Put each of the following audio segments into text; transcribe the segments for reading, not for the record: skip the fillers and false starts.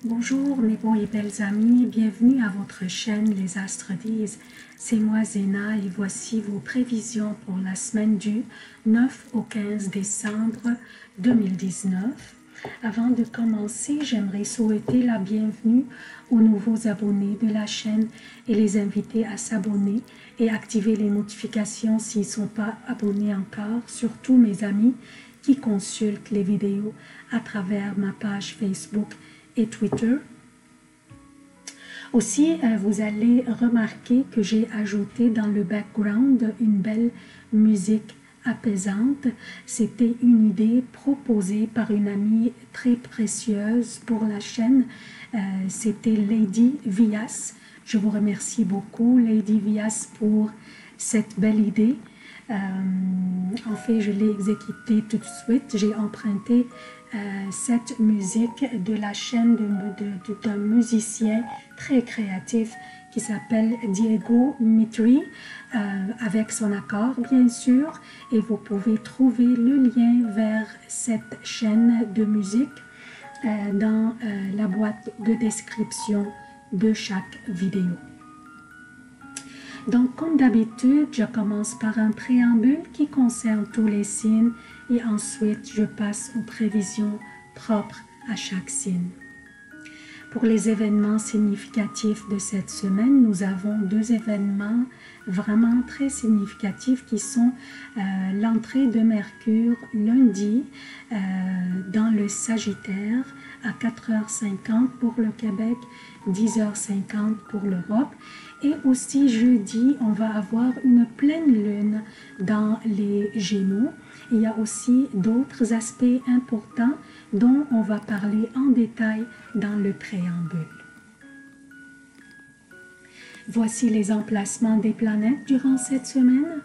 Bonjour mes beaux et belles amis, bienvenue à votre chaîne Les Astres disent. C'est moi Zéna et voici vos prévisions pour la semaine du 9 au 15 décembre 2019. Avant de commencer, j'aimerais souhaiter la bienvenue aux nouveaux abonnés de la chaîne et les inviter à s'abonner et activer les notifications s'ils ne sont pas abonnés encore, surtout mes amis qui consultent les vidéos à travers ma page Facebook et Twitter. Aussi, vous allez remarquer que j'ai ajouté dans le background une belle musique apaisante. C'était une idée proposée par une amie très précieuse pour la chaîne. C'était Lady Vias. Je vous remercie beaucoup, Lady Vias, pour cette belle idée. En fait, je l'ai exécutée tout de suite. J'ai emprunté cette musique de la chaîne d'un musicien très créatif qui s'appelle Diego Mitri, avec son accord bien sûr, et vous pouvez trouver le lien vers cette chaîne de musique dans la boîte de description de chaque vidéo. Donc, comme d'habitude, je commence par un préambule qui concerne tous les signes et ensuite je passe aux prévisions propres à chaque signe. Pour les événements significatifs de cette semaine, nous avons deux événements vraiment très significatifs qui sont l'entrée de Mercure lundi dans le Sagittaire à 4h50 pour le Québec, 10h50 pour l'Europe. Et aussi jeudi, on va avoir une pleine lune dans les Gémeaux. Il y a aussi d'autres aspects importants dont on va parler en détail dans le préambule. Voici les emplacements des planètes durant cette semaine.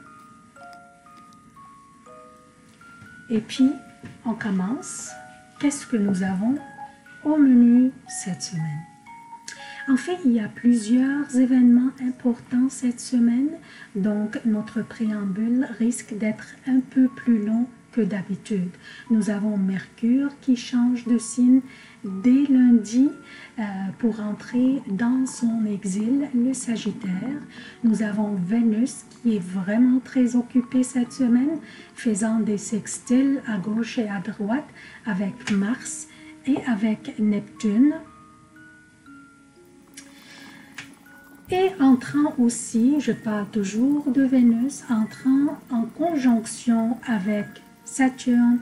Et puis, on commence. Qu'est-ce que nous avons au menu cette semaine? En fait, il y a plusieurs événements importants cette semaine, donc notre préambule risque d'être un peu plus long que d'habitude. Nous avons Mercure qui change de signe dès lundi pour entrer dans son exil, le Sagittaire. Nous avons Vénus qui est vraiment très occupée cette semaine, faisant des sextiles à gauche et à droite avec Mars et avec Neptune. Et entrant aussi, je parle toujours de Vénus, entrant en conjonction avec Saturne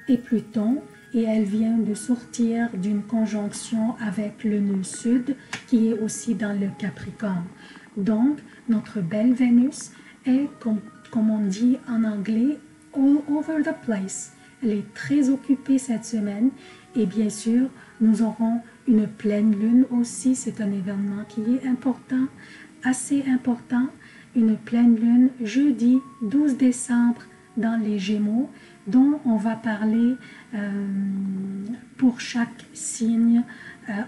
et Pluton, et elle vient de sortir d'une conjonction avec le nœud sud qui est aussi dans le Capricorne. Donc, notre belle Vénus est, comme on dit en anglais, all over the place. Elle est très occupée cette semaine et bien sûr, nous aurons une pleine lune aussi, c'est un événement qui est important, assez important. Une pleine lune jeudi 12 décembre dans les Gémeaux, dont on va parler pour chaque signe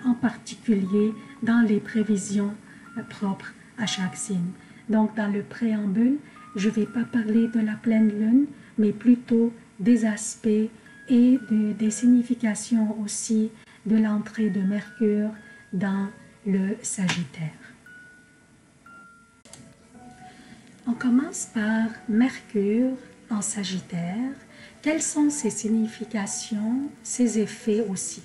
en particulier dans les prévisions propres à chaque signe. Donc dans le préambule, je ne vais pas parler de la pleine lune, mais plutôt des aspects et des significations aussi de l'entrée de Mercure dans le Sagittaire. On commence par Mercure en Sagittaire. Quelles sont ses significations, ses effets aussi?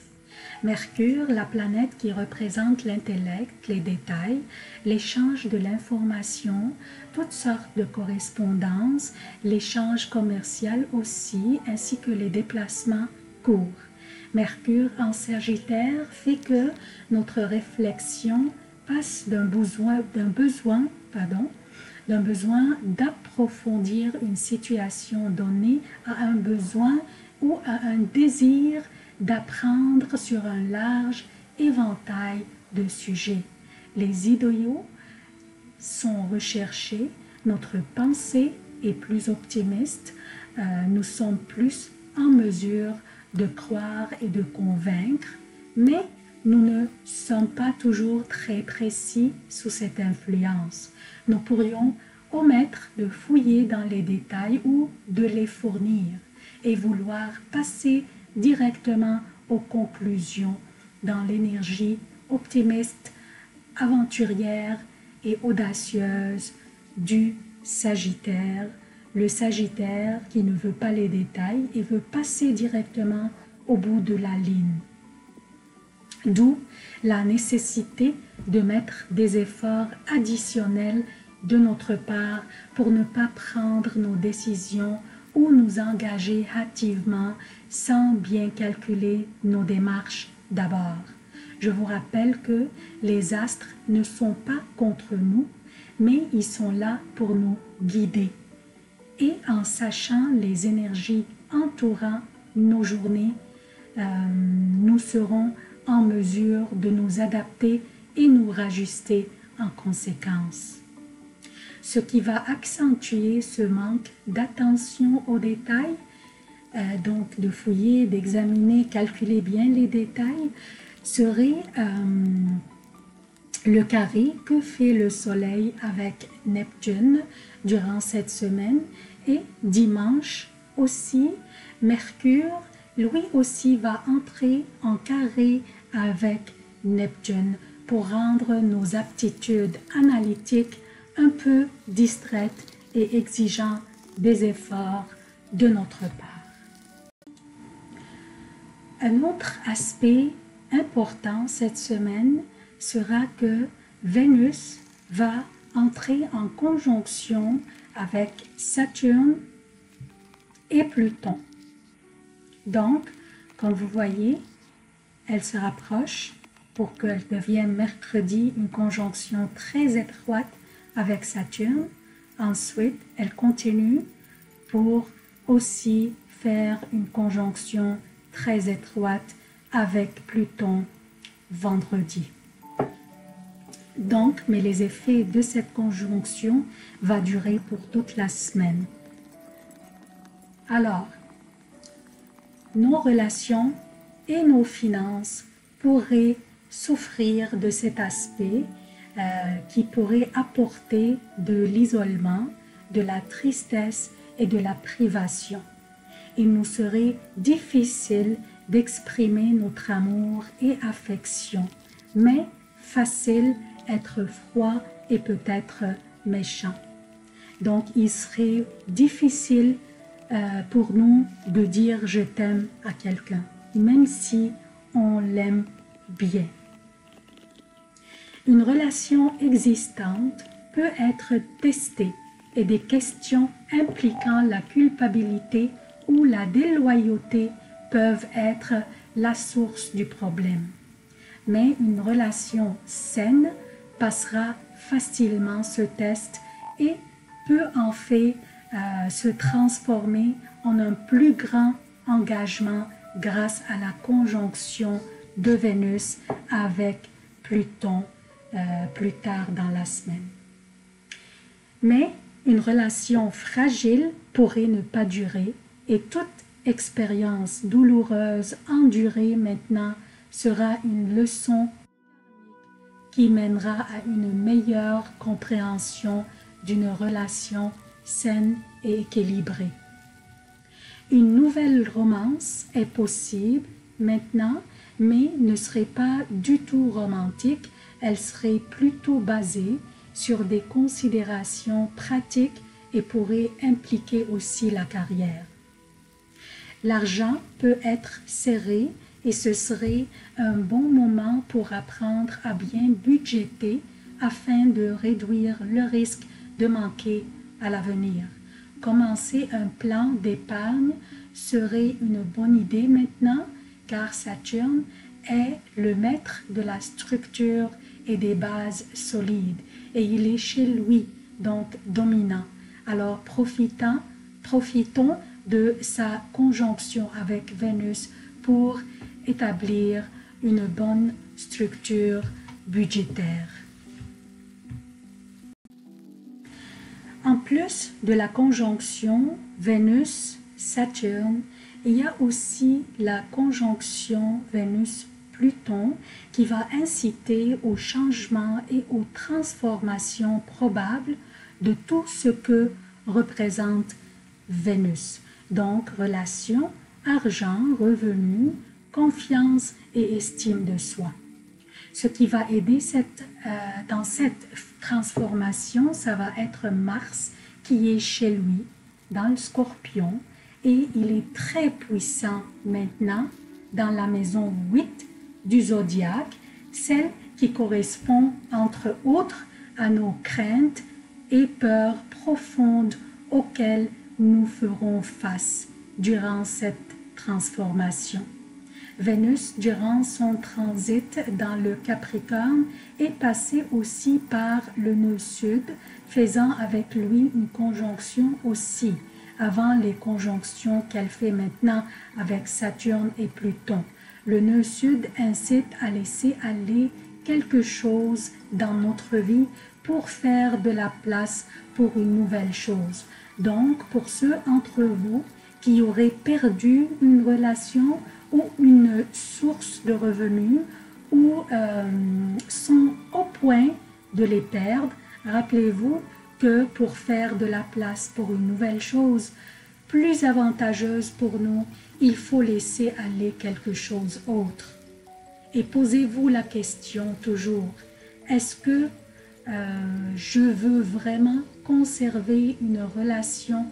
Mercure, la planète qui représente l'intellect, les détails, l'échange de l'information, toutes sortes de correspondances, l'échange commercial aussi, ainsi que les déplacements courts. Mercure en Sagittaire fait que notre réflexion passe d'un besoin d'approfondir une situation donnée à un besoin ou à un désir d'apprendre sur un large éventail de sujets. Les idéaux sont recherchés, notre pensée est plus optimiste, nous sommes plus en mesure de croire et de convaincre, mais nous ne sommes pas toujours très précis sous cette influence. Nous pourrions omettre de fouiller dans les détails ou de les fournir et vouloir passer directement aux conclusions dans l'énergie optimiste, aventurière et audacieuse du Sagittaire. Le Sagittaire qui ne veut pas les détails et veut passer directement au bout de la ligne. D'où la nécessité de mettre des efforts additionnels de notre part pour ne pas prendre nos décisions ou nous engager hâtivement sans bien calculer nos démarches d'abord. Je vous rappelle que les astres ne sont pas contre nous, mais ils sont là pour nous guider. Et en sachant les énergies entourant nos journées, nous serons en mesure de nous adapter et nous rajuster en conséquence. Ce qui va accentuer ce manque d'attention aux détails, donc de fouiller, d'examiner, calculer bien les détails, serait le carré que fait le Soleil avec Neptune durant cette semaine, et dimanche aussi, Mercure, lui aussi, va entrer en carré avec Neptune pour rendre nos aptitudes analytiques un peu distraites et exigeant des efforts de notre part. Un autre aspect important cette semaine sera que Vénus va entrer en conjonction avec Saturne et Pluton. Donc, comme vous voyez, elle se rapproche pour qu'elle devienne mercredi une conjonction très étroite avec Saturne. Ensuite, elle continue pour aussi faire une conjonction très étroite avec Pluton vendredi. Donc, mais les effets de cette conjonction vont durer pour toute la semaine. Alors, nos relations et nos finances pourraient souffrir de cet aspect qui pourrait apporter de l'isolement, de la tristesse et de la privation. Il nous serait difficile d'exprimer notre amour et affection, mais facile être froid et peut-être méchant. Donc, il serait difficile pour nous de dire « je t'aime » à quelqu'un, même si on l'aime bien. Une relation existante peut être testée et des questions impliquant la culpabilité ou la déloyauté peuvent être la source du problème. Mais une relation saine passera facilement ce test et peut en fait se transformer en un plus grand engagement grâce à la conjonction de Vénus avec Pluton plus tard dans la semaine. Mais une relation fragile pourrait ne pas durer et toute expérience douloureuse endurée maintenant sera une leçon qui mènera à une meilleure compréhension d'une relation saine et équilibrée. Une nouvelle romance est possible maintenant, mais ne serait pas du tout romantique, elle serait plutôt basée sur des considérations pratiques et pourrait impliquer aussi la carrière. L'argent peut être serré et ce serait un bon moment pour apprendre à bien budgéter afin de réduire le risque de manquer à l'avenir. Commencer un plan d'épargne serait une bonne idée maintenant car Saturne est le maître de la structure et des bases solides et il est chez lui, donc dominant. Alors profitons de sa conjonction avec Vénus pour établir une bonne structure budgétaire. En plus de la conjonction Vénus-Saturne, il y a aussi la conjonction Vénus-Pluton qui va inciter au changement et aux transformations probables de tout ce que représente Vénus. Donc, relations, argent, revenus, confiance et estime de soi. Ce qui va aider dans cette transformation, ça va être Mars qui est chez lui, dans le Scorpion, et il est très puissant maintenant dans la maison 8 du zodiaque, celle qui correspond entre autres à nos craintes et peurs profondes auxquelles nous ferons face durant cette transformation. Vénus, durant son transit dans le Capricorne, est passée aussi par le nœud sud, faisant avec lui une conjonction aussi, avant les conjonctions qu'elle fait maintenant avec Saturne et Pluton. Le nœud sud incite à laisser aller quelque chose dans notre vie pour faire de la place pour une nouvelle chose. Donc, pour ceux d'entre vous qui auraient perdu une relation ou une source de revenus ou sont au point de les perdre, rappelez-vous que pour faire de la place pour une nouvelle chose plus avantageuse pour nous, il faut laisser aller quelque chose d'autre. Et posez-vous la question toujours, est-ce que je veux vraiment conserver une relation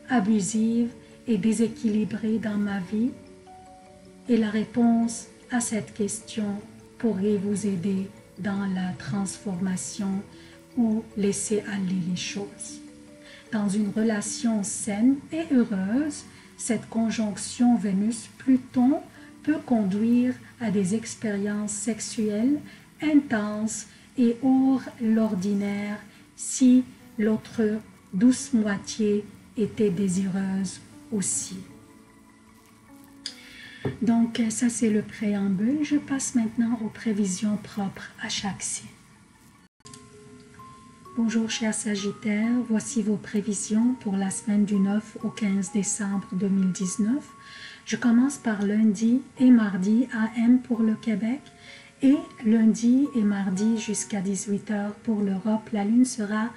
abusive et déséquilibrée dans ma vie? Et la réponse à cette question pourrait vous aider dans la transformation ou laisser aller les choses. Dans une relation saine et heureuse, cette conjonction Vénus-Pluton peut conduire à des expériences sexuelles intenses et hors l'ordinaire si l'autre douce moitié était désireuse aussi. Donc ça c'est le préambule. Je passe maintenant aux prévisions propres à chaque signe. Bonjour chers Sagittaires, voici vos prévisions pour la semaine du 9 au 15 décembre 2019. Je commence par lundi et mardi AM pour le Québec et lundi et mardi jusqu'à 18h pour l'Europe. La lune sera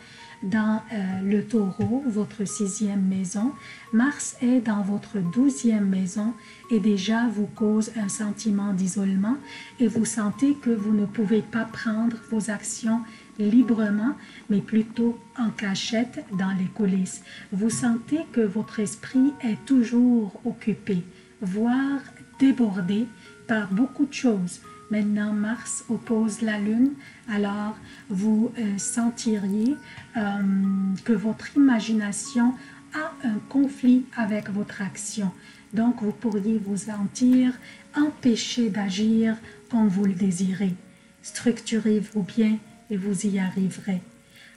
dans le Taureau, votre 6e maison. Mars est dans votre 12e maison et déjà vous cause un sentiment d'isolement et vous sentez que vous ne pouvez pas prendre vos actions librement, mais plutôt en cachette dans les coulisses. Vous sentez que votre esprit est toujours occupé, voire débordé par beaucoup de choses. Maintenant, Mars oppose la Lune, alors vous sentiriez que votre imagination a un conflit avec votre action. Donc, vous pourriez vous sentir empêché d'agir comme vous le désirez. Structurez-vous bien et vous y arriverez.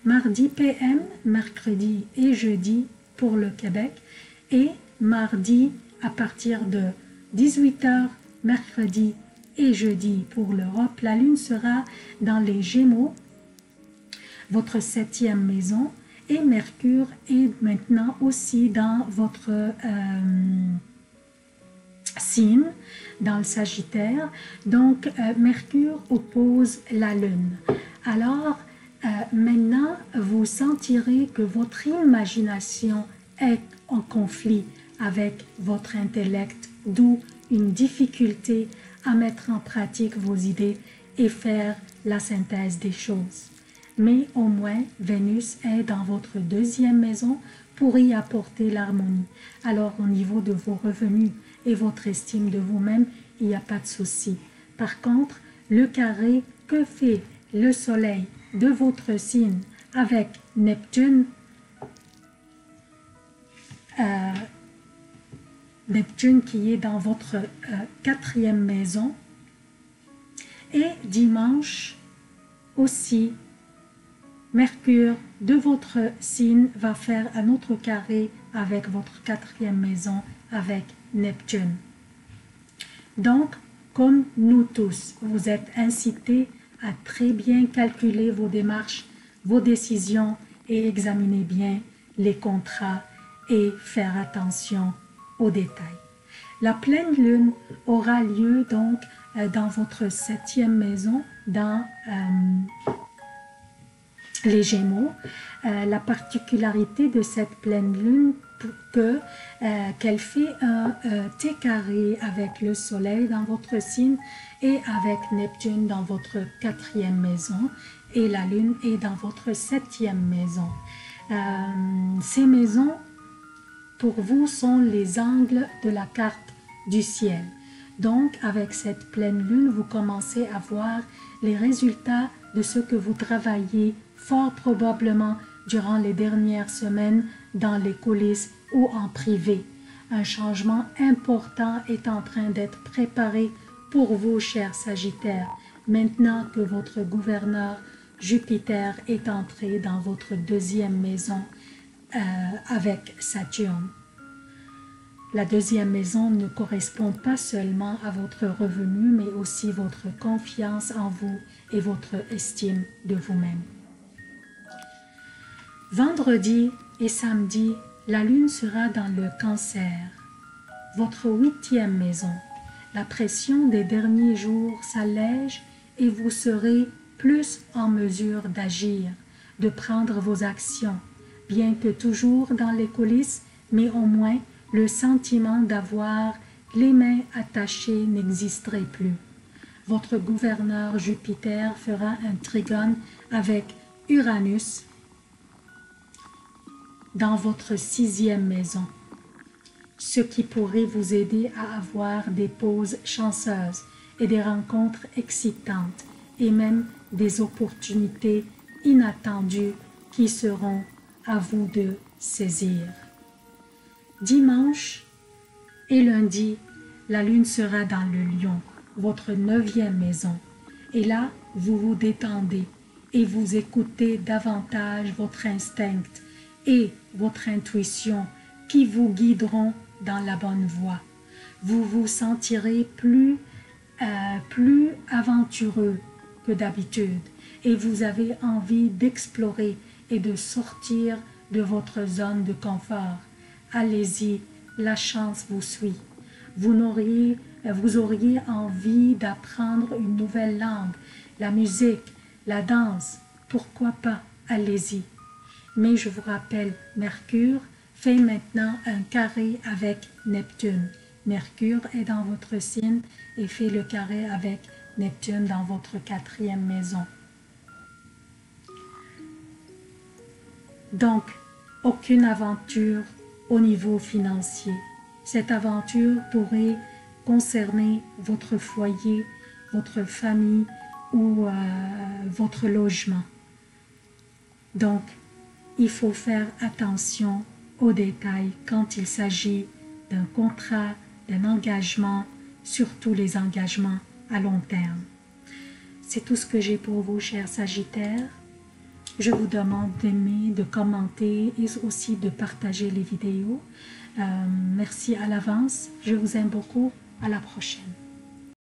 Mardi PM, mercredi et jeudi pour le Québec et mardi à partir de 18h, mercredi et jeudi pour l'Europe. La lune sera dans les Gémeaux, votre 7e maison, et Mercure est maintenant aussi dans votre signe, dans le Sagittaire. Donc Mercure oppose la lune. Alors maintenant vous sentirez que votre imagination est en conflit avec votre intellect, d'où une difficulté à mettre en pratique vos idées et faire la synthèse des choses. Mais au moins, Vénus est dans votre 2e maison pour y apporter l'harmonie. Alors au niveau de vos revenus et votre estime de vous-même, il n'y a pas de souci. Par contre, le carré que fait le soleil de votre signe avec Neptune, Neptune qui est dans votre 4e maison, et dimanche aussi, Mercure de votre signe va faire un autre carré avec votre 4e maison avec Neptune. Donc, comme nous tous, vous êtes incités à très bien calculer vos démarches, vos décisions et examiner bien les contrats et faire attention aux détails. La pleine lune aura lieu donc dans votre 7e maison, dans les Gémeaux. La particularité de cette pleine lune, qu'elle fait un T carré avec le soleil dans votre signe et avec Neptune dans votre 4e maison, et la lune est dans votre 7e maison. Ces maisons, pour vous, sont les angles de la carte du ciel. Donc, avec cette pleine lune, vous commencez à voir les résultats de ce que vous travaillez fort probablement durant les dernières semaines dans les coulisses ou en privé. Un changement important est en train d'être préparé pour vous, chers Sagittaires, maintenant que votre gouverneur Jupiter est entré dans votre 2e maison avec Saturne. La 2e maison ne correspond pas seulement à votre revenu, mais aussi votre confiance en vous et votre estime de vous-même. Vendredi et samedi, la lune sera dans le Cancer, votre 8e maison. La pression des derniers jours s'allège et vous serez plus en mesure d'agir, de prendre vos actions, bien que toujours dans les coulisses, mais au moins le sentiment d'avoir les mains attachées n'existerait plus. Votre gouverneur Jupiter fera un trigone avec Uranus dans votre 6e maison, ce qui pourrait vous aider à avoir des pauses chanceuses et des rencontres excitantes et même des opportunités inattendues qui seront à vous de saisir. Dimanche et lundi, la lune sera dans le Lion, votre 9e maison. Et là, vous vous détendez et vous écoutez davantage votre instinct et votre intuition qui vous guideront dans la bonne voie. Vous vous sentirez plus aventureux que d'habitude et vous avez envie d'explorer et de sortir de votre zone de confort. Allez-y, la chance vous suit. Vous auriez envie d'apprendre une nouvelle langue, la musique, la danse, pourquoi pas, allez-y. Mais je vous rappelle, Mercure fait maintenant un carré avec Neptune. Mercure est dans votre signe et fait le carré avec Neptune dans votre 4e maison. Donc, aucune aventure au niveau financier. Cette aventure pourrait concerner votre foyer, votre famille ou votre logement. Donc, il faut faire attention aux détails quand il s'agit d'un contrat, d'un engagement, surtout les engagements à long terme. C'est tout ce que j'ai pour vous, chers Sagittaires. Je vous demande d'aimer, de commenter et aussi de partager les vidéos. Merci à l'avance. Je vous aime beaucoup. À la prochaine.